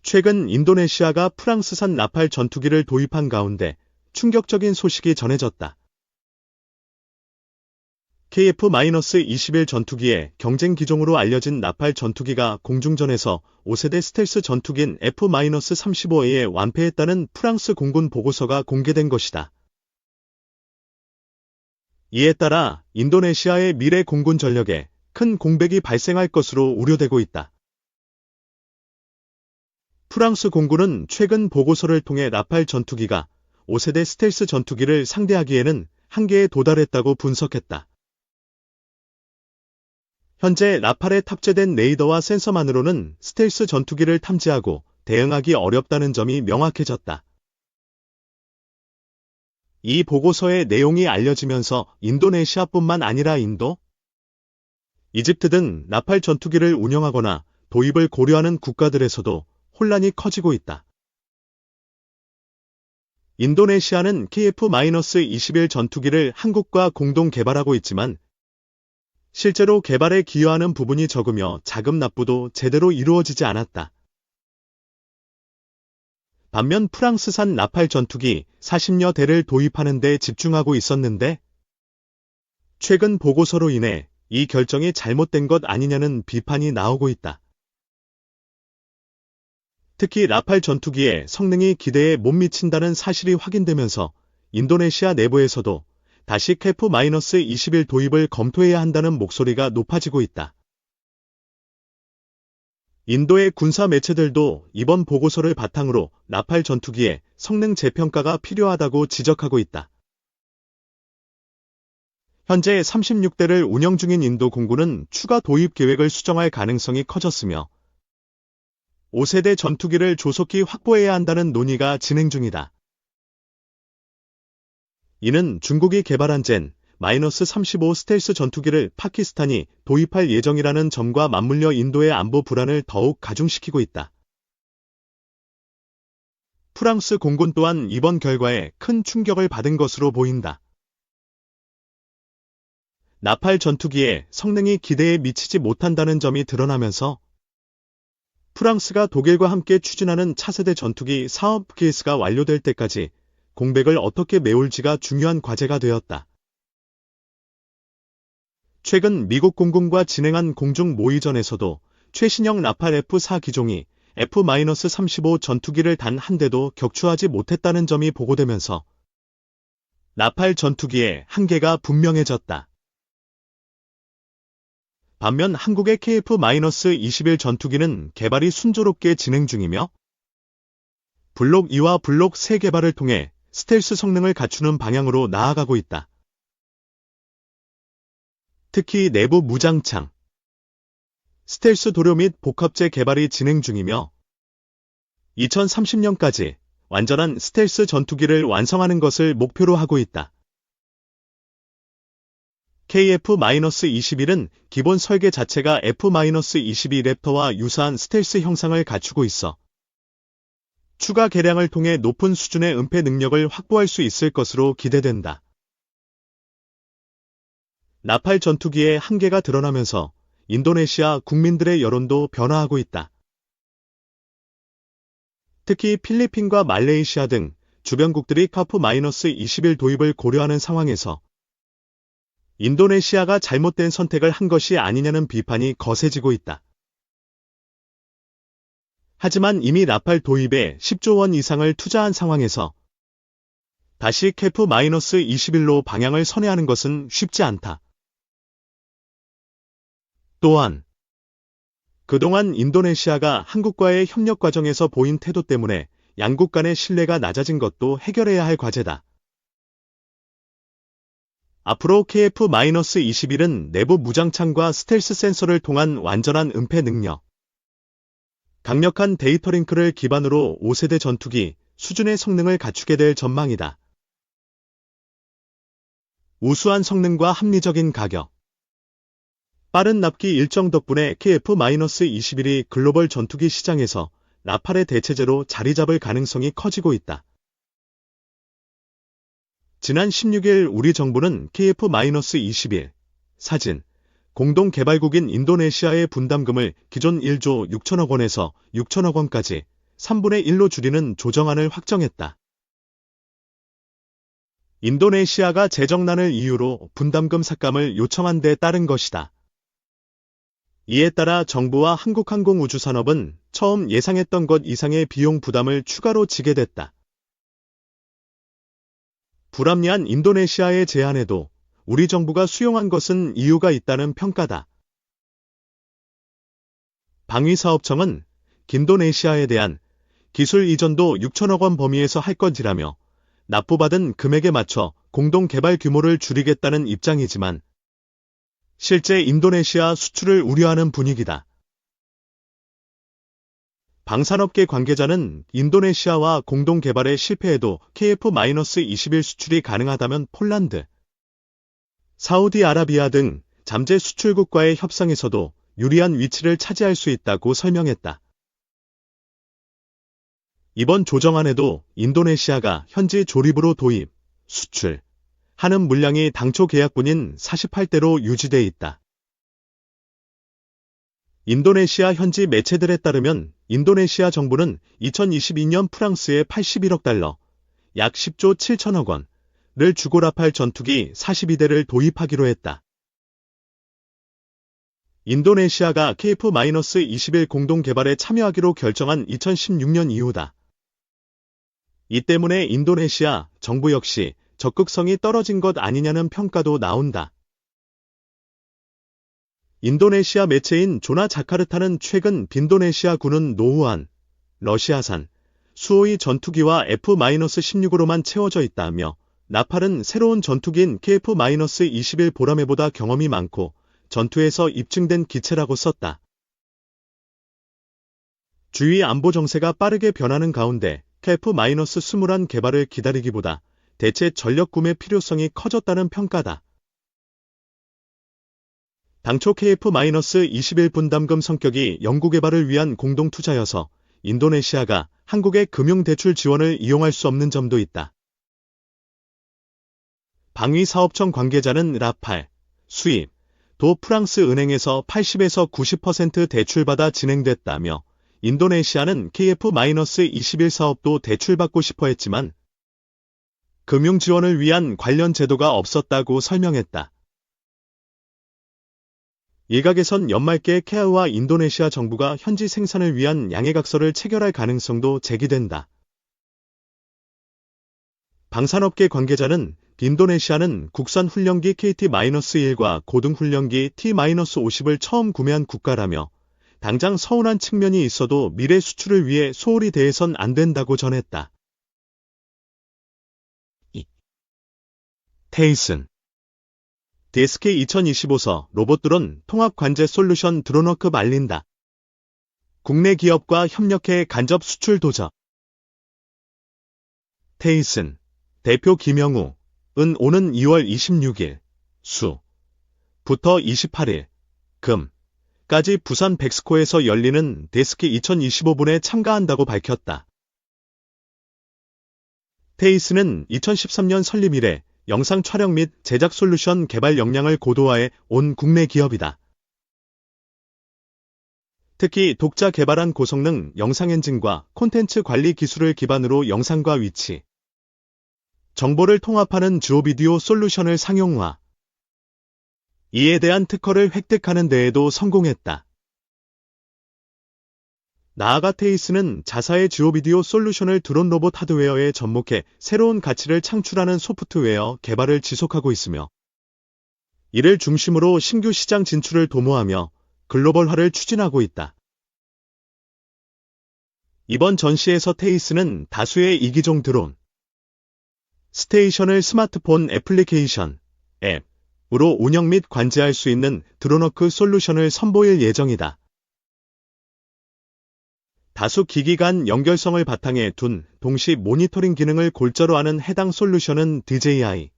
최근 인도네시아가 프랑스산 라팔 전투기를 도입한 가운데 충격적인 소식이 전해졌다. KF-21 전투기의 경쟁 기종으로 알려진 라팔 전투기가 공중전에서 5세대 스텔스 전투기인 F-35A에 완패했다는 프랑스 공군 보고서가 공개된 것이다. 이에 따라 인도네시아의 미래 공군 전력에 큰 공백이 발생할 것으로 우려되고 있다. 프랑스 공군은 최근 보고서를 통해 라팔 전투기가 5세대 스텔스 전투기를 상대하기에는 한계에 도달했다고 분석했다. 현재 라팔에 탑재된 레이더와 센서만으로는 스텔스 전투기를 탐지하고 대응하기 어렵다는 점이 명확해졌다. 이 보고서의 내용이 알려지면서 인도네시아뿐만 아니라 인도, 이집트 등 라팔 전투기를 운영하거나 도입을 고려하는 국가들에서도 혼란이 커지고 있다. 인도네시아는 KF-21 전투기를 한국과 공동 개발하고 있지만 실제로 개발에 기여하는 부분이 적으며 자금 납부도 제대로 이루어지지 않았다. 반면 프랑스산 라팔 전투기 40여 대를 도입하는 데 집중하고 있었는데 최근 보고서로 인해 이 결정이 잘못된 것 아니냐는 비판이 나오고 있다. 특히 라팔 전투기의 성능이 기대에 못 미친다는 사실이 확인되면서 인도네시아 내부에서도 다시 KF-21 도입을 검토해야 한다는 목소리가 높아지고 있다. 인도의 군사 매체들도 이번 보고서를 바탕으로 라팔 전투기의 성능 재평가가 필요하다고 지적하고 있다. 현재 36대를 운영 중인 인도 공군은 추가 도입 계획을 수정할 가능성이 커졌으며 5세대 전투기를 조속히 확보해야 한다는 논의가 진행 중이다. 이는 중국이 개발한 젠-35 스텔스 전투기를 파키스탄이 도입할 예정이라는 점과 맞물려 인도의 안보 불안을 더욱 가중시키고 있다. 프랑스 공군 또한 이번 결과에 큰 충격을 받은 것으로 보인다. 라팔 전투기의 성능이 기대에 미치지 못한다는 점이 드러나면서 프랑스가 독일과 함께 추진하는 차세대 전투기 사업 케이스가 완료될 때까지 공백을 어떻게 메울지가 중요한 과제가 되었다. 최근 미국 공군과 진행한 공중 모의전에서도 최신형 라팔 F4 기종이 F-35 전투기를 단 한 대도 격추하지 못했다는 점이 보고되면서 라팔 전투기의 한계가 분명해졌다. 반면 한국의 KF-21 전투기는 개발이 순조롭게 진행 중이며 블록 2와 블록 3 개발을 통해 스텔스 성능을 갖추는 방향으로 나아가고 있다. 특히 내부 무장창, 스텔스 도료 및 복합재 개발이 진행 중이며 2030년까지 완전한 스텔스 전투기를 완성하는 것을 목표로 하고 있다. KF-21은 기본 설계 자체가 F-22 랩터와 유사한 스텔스 형상을 갖추고 있어 추가 개량을 통해 높은 수준의 은폐 능력을 확보할 수 있을 것으로 기대된다. 라팔 전투기의 한계가 드러나면서 인도네시아 국민들의 여론도 변화하고 있다. 특히 필리핀과 말레이시아 등 주변국들이 KF-21 도입을 고려하는 상황에서 인도네시아가 잘못된 선택을 한 것이 아니냐는 비판이 거세지고 있다. 하지만 이미 라팔 도입에 10조 원 이상을 투자한 상황에서 다시 KF-21로 방향을 선회하는 것은 쉽지 않다. 또한 그동안 인도네시아가 한국과의 협력 과정에서 보인 태도 때문에 양국 간의 신뢰가 낮아진 것도 해결해야 할 과제다. 앞으로 KF-21은 내부 무장창과 스텔스 센서를 통한 완전한 은폐 능력, 강력한 데이터 링크를 기반으로 5세대 전투기 수준의 성능을 갖추게 될 전망이다. 우수한 성능과 합리적인 가격, 빠른 납기 일정 덕분에 KF-21이 글로벌 전투기 시장에서 라팔의 대체제로 자리 잡을 가능성이 커지고 있다. 지난 16일 우리 정부는 KF-21 사진 공동개발국인 인도네시아의 분담금을 기존 1조 6천억 원에서 6천억 원까지 3분의 1로 줄이는 조정안을 확정했다. 인도네시아가 재정난을 이유로 분담금 삭감을 요청한 데 따른 것이다. 이에 따라 정부와 한국항공우주산업은 처음 예상했던 것 이상의 비용 부담을 추가로 지게 됐다. 불합리한 인도네시아의 제안에도 우리 정부가 수용한 것은 이유가 있다는 평가다. 방위사업청은 인도네시아에 대한 기술 이전도 6천억 원 범위에서 할 것이라며 납부받은 금액에 맞춰 공동 개발 규모를 줄이겠다는 입장이지만 실제 인도네시아 수출을 우려하는 분위기다. 방산업계 관계자는 인도네시아와 공동 개발에 실패해도 KF-21 수출이 가능하다면 폴란드, 사우디아라비아 등 잠재 수출국과의 협상에서도 유리한 위치를 차지할 수 있다고 설명했다. 이번 조정안에도 인도네시아가 현지 조립으로 도입, 수출, 하는 물량이 당초 계약분인 48대로 유지돼 있다. 인도네시아 현지 매체들에 따르면 인도네시아 정부는 2022년 프랑스에 81억 달러, 약 10조 7천억 원을 주고 라팔 전투기 42대를 도입하기로 했다. 인도네시아가 KF-21 공동 개발에 참여하기로 결정한 2016년 이후다. 이 때문에 인도네시아 정부 역시 적극성이 떨어진 것 아니냐는 평가도 나온다. 인도네시아 매체인 조나 자카르타는 최근 인도네시아군은 노후한 러시아산 수호이 전투기와 F-16으로만 채워져 있다며 라팔은 새로운 전투기인 KF-21 보라매보다 경험이 많고 전투에서 입증된 기체라고 썼다. 주위 안보 정세가 빠르게 변하는 가운데 KF-21 개발을 기다리기보다 대체 전력 구매 필요성이 커졌다는 평가다. 당초 KF-21 분담금 성격이 연구개발을 위한 공동투자여서 인도네시아가 한국의 금융대출 지원을 이용할 수 없는 점도 있다. 방위사업청 관계자는 라팔, 수입, 도 프랑스 은행에서 80에서 90% 대출받아 진행됐다며 인도네시아는 KF-21 사업도 대출받고 싶어 했지만 금융 지원을 위한 관련 제도가 없었다고 설명했다. 일각에선 연말께 케아와 인도네시아 정부가 현지 생산을 위한 양해각서를 체결할 가능성도 제기된다. 방산업계 관계자는 인도네시아는 국산 훈련기 KT-1과 고등훈련기 T-50을 처음 구매한 국가라며 당장 서운한 측면이 있어도 미래 수출을 위해 소홀히 대해선 안 된다고 전했다. 테이슨 데스크 2025서 로봇드론 통합관제 솔루션 드론워크 알린다. 국내 기업과 협력해 간접 수출 도전. 테이슨 대표 김영우 은 오는 2월 26일 수부터 28일 금까지 부산 백스코에서 열리는 데스크 2025분에 참가한다고 밝혔다. 테이스는 2013년 설립 이래 영상 촬영 및 제작 솔루션 개발 역량을 고도화해 온 국내 기업이다. 특히 독자 개발한 고성능 영상 엔진과 콘텐츠 관리 기술을 기반으로 영상과 위치, 정보를 통합하는 주요 비디오 솔루션을 상용화. 이에 대한 특허를 획득하는 데에도 성공했다. 나아가 테이스는 자사의 주요 비디오 솔루션을 드론 로봇 하드웨어에 접목해 새로운 가치를 창출하는 소프트웨어 개발을 지속하고 있으며 이를 중심으로 신규 시장 진출을 도모하며 글로벌화를 추진하고 있다. 이번 전시에서 테이스는 다수의 이기종 드론 스테이션을 스마트폰 애플리케이션 앱으로 운영 및 관제할 수 있는 드론워크 솔루션을 선보일 예정이다. 다수 기기 간 연결성을 바탕에 둔 동시 모니터링 기능을 골자로 하는 해당 솔루션은 DJI,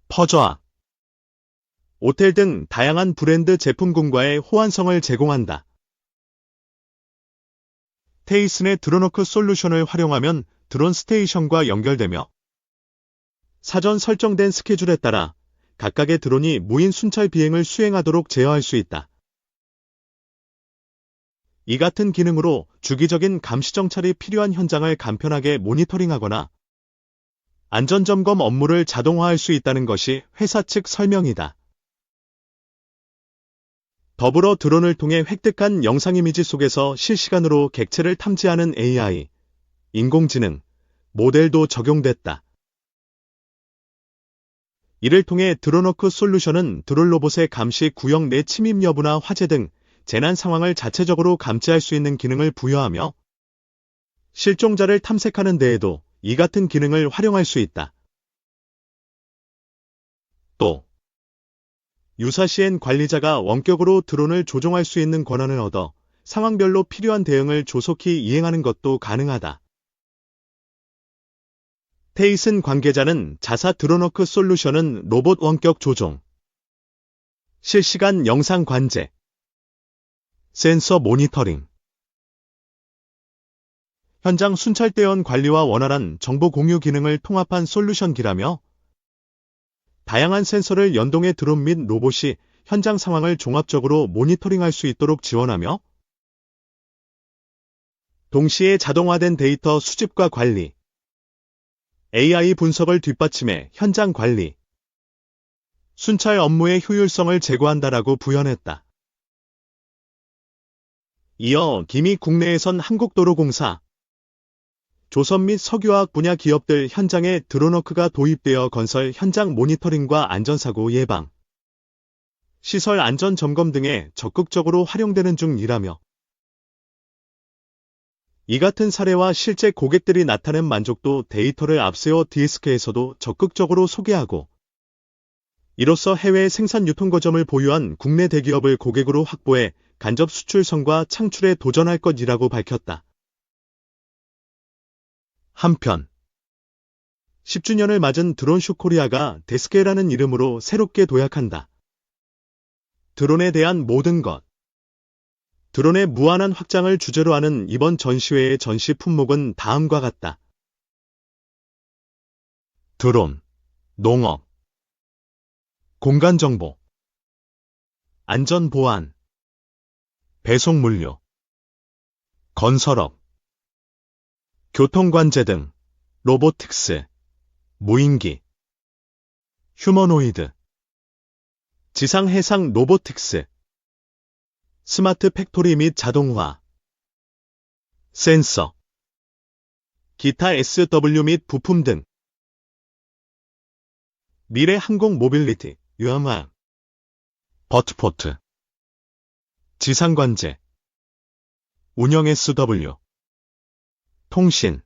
퍼저아, 오텔 등 다양한 브랜드 제품군과의 호환성을 제공한다. 테이슨의 드론워크 솔루션을 활용하면 드론 스테이션과 연결되며 사전 설정된 스케줄에 따라 각각의 드론이 무인 순찰 비행을 수행하도록 제어할 수 있다. 이 같은 기능으로 주기적인 감시 정찰이 필요한 현장을 간편하게 모니터링하거나 안전점검 업무를 자동화할 수 있다는 것이 회사 측 설명이다. 더불어 드론을 통해 획득한 영상 이미지 속에서 실시간으로 객체를 탐지하는 AI, 인공지능, 모델도 적용됐다. 이를 통해 드론워크 솔루션은 드론 로봇의 감시 구역 내 침입 여부나 화재 등 재난 상황을 자체적으로 감지할 수 있는 기능을 부여하며 실종자를 탐색하는 데에도 이 같은 기능을 활용할 수 있다. 또 유사시엔 관리자가 원격으로 드론을 조종할 수 있는 권한을 얻어 상황별로 필요한 대응을 조속히 이행하는 것도 가능하다. 테이슨 관계자는 자사 드론워크 솔루션은 로봇 원격 조종, 실시간 영상 관제, 센서 모니터링, 현장 순찰대원 관리와 원활한 정보 공유 기능을 통합한 솔루션기라며 다양한 센서를 연동해 드론 및 로봇이 현장 상황을 종합적으로 모니터링할 수 있도록 지원하며 동시에 자동화된 데이터 수집과 관리, AI 분석을 뒷받침해 현장 관리, 순찰 업무의 효율성을 제고한다라고 부연했다. 이어 기미 국내에선 한국도로공사, 조선 및 석유화학 분야 기업들 현장에 드론워크가 도입되어 건설 현장 모니터링과 안전사고 예방, 시설 안전 점검 등에 적극적으로 활용되는 중이라며 이 같은 사례와 실제 고객들이 나타낸 만족도 데이터를 앞세워 디스크에서도 적극적으로 소개하고 이로써 해외 생산 유통거점을 보유한 국내 대기업을 고객으로 확보해 간접 수출성과 창출에 도전할 것이라고 밝혔다. 한편 10주년을 맞은 드론쇼 코리아가 데스케라는 이름으로 새롭게 도약한다. 드론에 대한 모든 것. 드론의 무한한 확장을 주제로 하는 이번 전시회의 전시 품목은 다음과 같다. 드론, 농업, 공간정보, 안전보안, 배송물류, 건설업, 교통관제 등 로보틱스, 무인기, 휴머노이드, 지상해상 로보틱스, 스마트 팩토리 및 자동화, 센서, 기타 SW 및 부품 등 미래 항공 모빌리티, UAM, 버트포트, 지상관제, 운영 SW, 통신,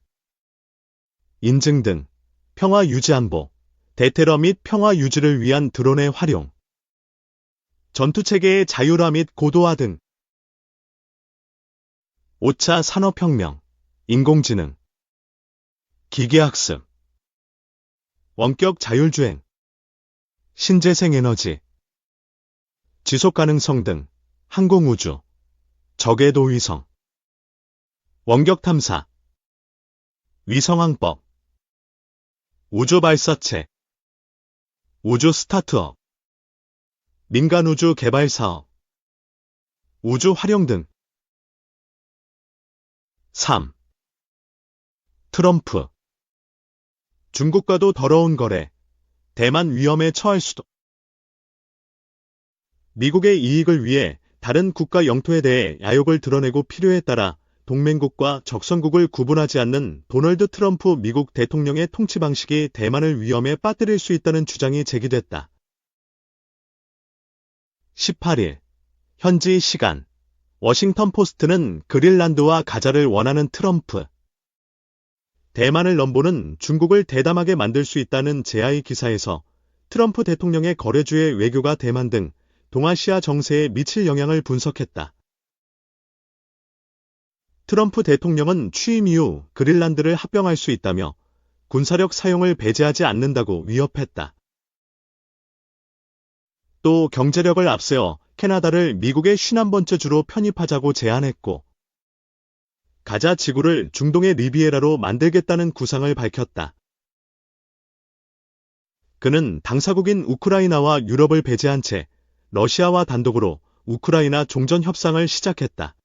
인증 등 평화 유지안보, 대테러 및 평화 유지를 위한 드론의 활용, 전투체계의 자율화 및 고도화 등 5차 산업혁명, 인공지능, 기계학습, 원격 자율주행, 신재생에너지, 지속가능성 등 항공우주, 저궤도 위성, 원격탐사, 위성항법, 우주발사체, 우주 스타트업, 민간우주 개발사업, 우주 활용 등 3. 트럼프 중국과도 더러운 거래, 대만 위험에 처할 수도. 미국의 이익을 위해 다른 국가 영토에 대해 야욕을 드러내고 필요에 따라 동맹국과 적성국을 구분하지 않는 도널드 트럼프 미국 대통령의 통치 방식이 대만을 위험에 빠뜨릴 수 있다는 주장이 제기됐다. 18일 현지 시간 워싱턴 포스트는 그린란드와 가자를 원하는 트럼프, 대만을 넘보는 중국을 대담하게 만들 수 있다는 제아의 기사에서 트럼프 대통령의 거래주의 외교가 대만 등 동아시아 정세에 미칠 영향을 분석했다. 트럼프 대통령은 취임 이후 그린란드를 합병할 수 있다며 군사력 사용을 배제하지 않는다고 위협했다. 또 경제력을 앞세워 캐나다를 미국의 51번째 주로 편입하자고 제안했고 가자 지구를 중동의 리비에라로 만들겠다는 구상을 밝혔다. 그는 당사국인 우크라이나와 유럽을 배제한 채 러시아와 단독으로 우크라이나 종전 협상을 시작했다.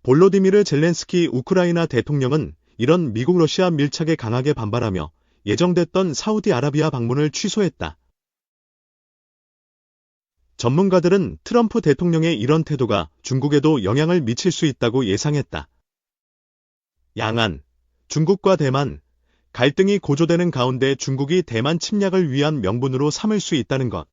볼로디미르 젤렌스키 우크라이나 대통령은 이런 미국 러시아 밀착에 강하게 반발하며 예정됐던 사우디아라비아 방문을 취소했다. 전문가들은 트럼프 대통령의 이런 태도가 중국에도 영향을 미칠 수 있다고 예상했다. 양안, 중국과 대만, 갈등이 고조되는 가운데 중국이 대만 침략을 위한 명분으로 삼을 수 있다는 것.